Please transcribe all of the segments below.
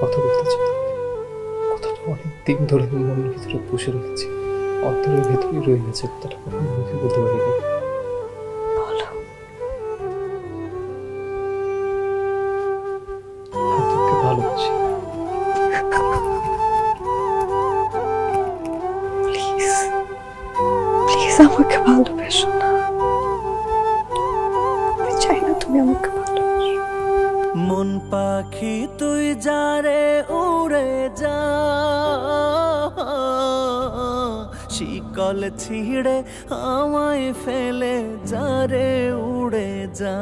কথা বলতে চাই, কথাটা অনেক দিন ধরে আমি মনের ভিতরে পুষে রেখেছি, অন্তরের ভেতরেই রয়ে গেছে, কথাটা কখনো মুখে বলতে পারিনি। বলো। আমি তোকে ভালোবাসি। প্লিজ প্লিজ আমাকে ভালোবাসো না, আমি চাই না তুমি আমাকে ভালোবাসো। মন পাখি তুই যারে উড়ে যা, শিকল ছিঁড়ে আমায় ফেলে যারে উড়ে যা।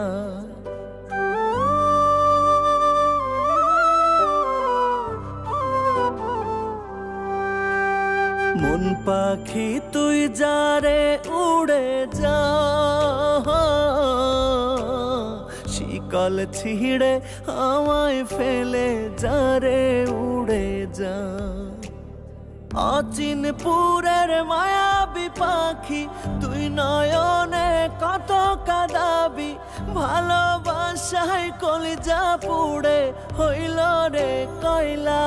মন পাখি তুই যারে উড়ে যা, শিকল ছিঁড়ে আমায় ফেলে যারে উড়ে যা। অচিনপুরের মায়াবী পাখি তুই নয়নে কত কাঁদাবি, ভালোবাসায় কলিজা পুড়ে হইল রে কয়লা।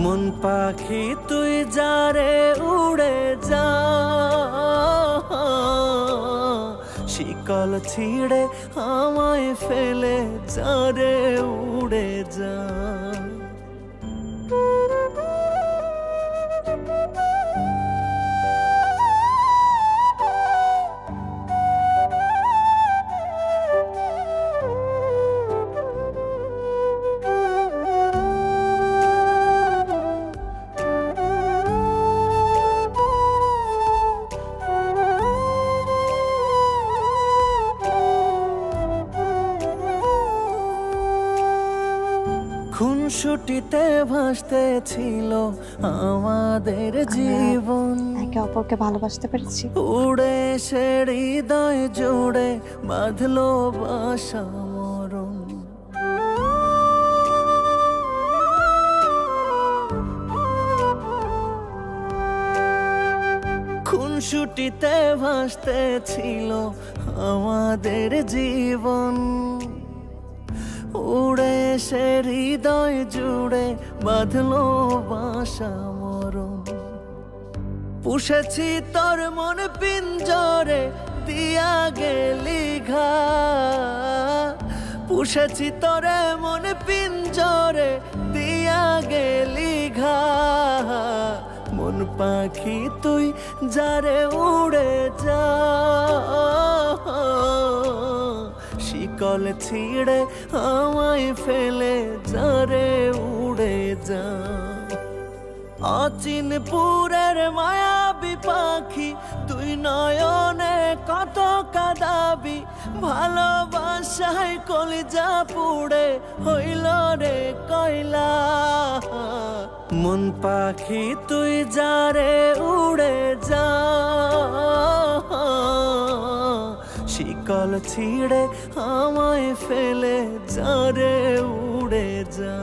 মন পাখি তুই যারে উড়ে যা, শিকল ছিঁড়ে আমায় ফেলে যারে উড়ে যা। খুনসুটিতে ভাসতে ছিল আমাদের জীবন, একে অপরকে ভালোবাসতে পেরেছি। উড়ে সে হৃদয় জুড়ে বাঁধলো বাসা মরণ। খুনসুটিতে ভাসতে ছিল আমাদের জীবন, উড়ে সে হৃদয় জুড়ে বাঁধলো বাসা মরণ। পুষেছি তোর মন পিঞ্জরে দিয়া গেলি ঘা, পুষেছি তোরে মন পিঞ্জরে দিয়া গেলি ঘা। মন পাখি তুই যারে উড়ে যা, শিকল ছিঁড়ে আমায় ফেলে যারে উড়ে যা। অচিনপুরের মায়াবী পাখি তুই নয়নে কত কাঁদাবি, ভালোবাসায় কলিজা পুড়ে হইল রে কয়লা। মন পাখি তুই যারে উড়ে যা, শিকল ছিঁড়ে আমায় ফেলে যারে উড়ে যা।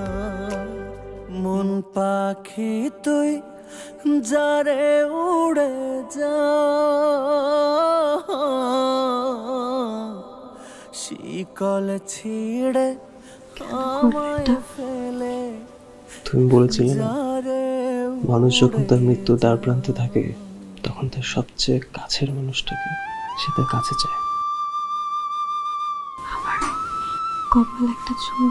মন পাখি তুই যারে উড়ে যা, শিকল ছিঁড়ে আমায় ফেলে। তুমি বলেছিলে না, যারে মানুষ যখন তার মৃত্যু দ্বার প্রান্তে থাকে তখন তার সবচেয়ে কাছের মানুষটাকে সে তার কাছে চায়। আমার কপাল একটা চুল